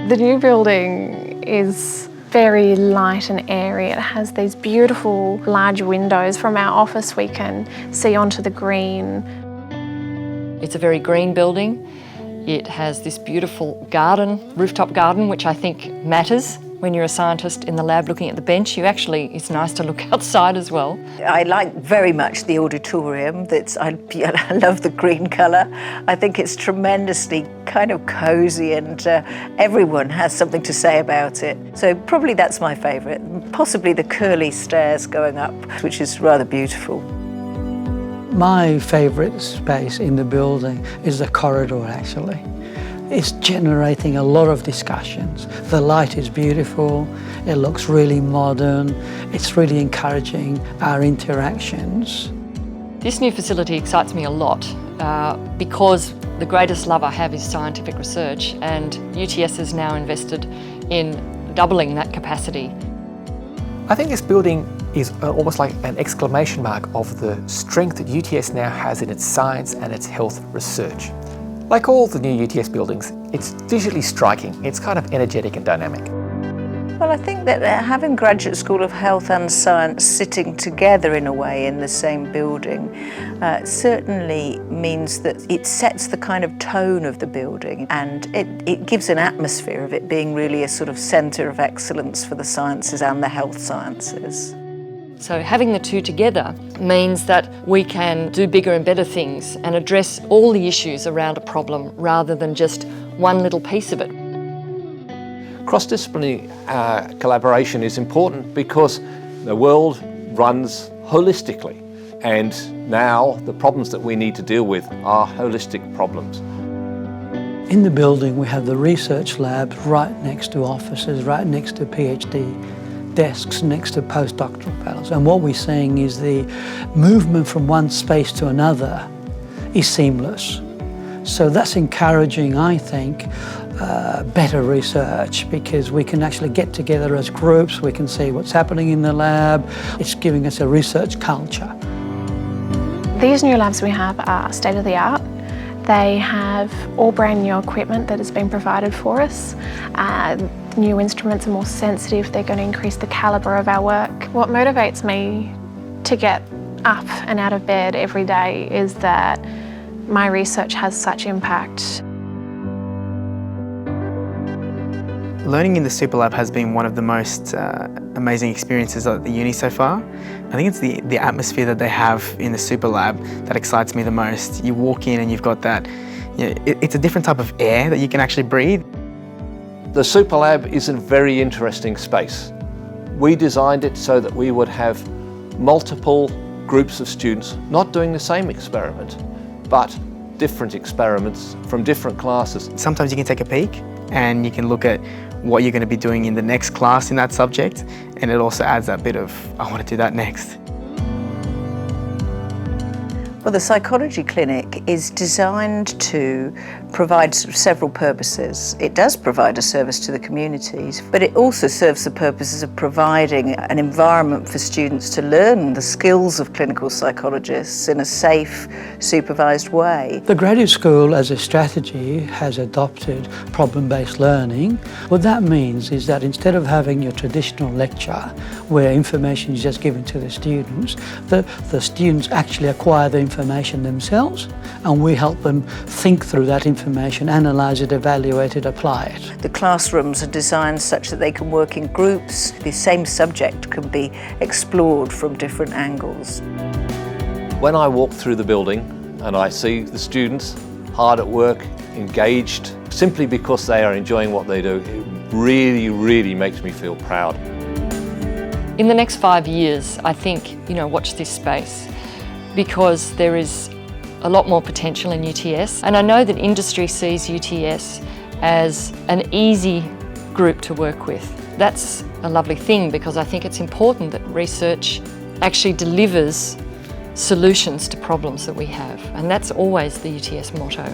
The new building is very light and airy. It has these beautiful large windows. From our office we can see onto the green. It's a very green building. It has this beautiful garden, rooftop garden, which I think matters. When you're a scientist in the lab looking at the bench, it's nice to look outside as well. I like very much the auditorium. I love the green colour. I think it's tremendously kind of cosy, and everyone has something to say about it. So probably that's my favourite. Possibly the curly stairs going up, which is rather beautiful. My favourite space in the building is the corridor, actually. It's generating a lot of discussions. The light is beautiful, it looks really modern, it's really encouraging our interactions. This new facility excites me a lot because the greatest love I have is scientific research, and UTS has now invested in doubling that capacity. I think this building is almost like an exclamation mark of the strength that UTS now has in its science and its health research. Like all the new UTS buildings, it's visually striking. It's kind of energetic and dynamic. Well, I think that having Graduate School of Health and Science sitting together in a way in the same building certainly means that it sets the kind of tone of the building, and it gives an atmosphere of it being really a sort of centre of excellence for the sciences and the health sciences. So having the two together means that we can do bigger and better things and address all the issues around a problem rather than just one little piece of it. Cross-disciplinary collaboration is important because the world runs holistically, and now the problems that we need to deal with are holistic problems. In the building we have the research labs right next to offices, right next to PhD desks, next to postdoctoral fellows, and what we're seeing is the movement from one space to another is seamless. So that's encouraging, I think, better research, because we can actually get together as groups, we can see what's happening in the lab. It's giving us a research culture. These new labs we have are state-of-the-art. They have all brand new equipment that has been provided for us. New instruments are more sensitive, they're going to increase the calibre of our work. What motivates me to get up and out of bed every day is that my research has such impact. Learning in the Super Lab has been one of the most amazing experiences at the uni so far. I think it's the atmosphere that they have in the Super Lab that excites me the most. You walk in and you've got that, it's a different type of air that you can actually breathe. The Super Lab is a very interesting space. We designed it so that we would have multiple groups of students not doing the same experiment, but different experiments from different classes. Sometimes you can take a peek and you can look at what you're going to be doing in the next class in that subject, and it also adds that bit of, I want to do that next. Well, the psychology clinic is designed to provide several purposes. It does provide a service to the communities, but it also serves the purposes of providing an environment for students to learn the skills of clinical psychologists in a safe, supervised way. The graduate school as a strategy has adopted problem-based learning. What that means is that instead of having your traditional lecture where information is just given to the students, the students actually acquire the information themselves, and we help them think through that information, analyse it, evaluate it, apply it. The classrooms are designed such that they can work in groups. The same subject can be explored from different angles. When I walk through the building and I see the students hard at work, engaged, simply because they are enjoying what they do, it really, really makes me feel proud. In the next 5 years, I think, watch this space, because there is a lot more potential in UTS, and I know that industry sees UTS as an easy group to work with. That's a lovely thing, because I think it's important that research actually delivers solutions to problems that we have, and that's always the UTS motto.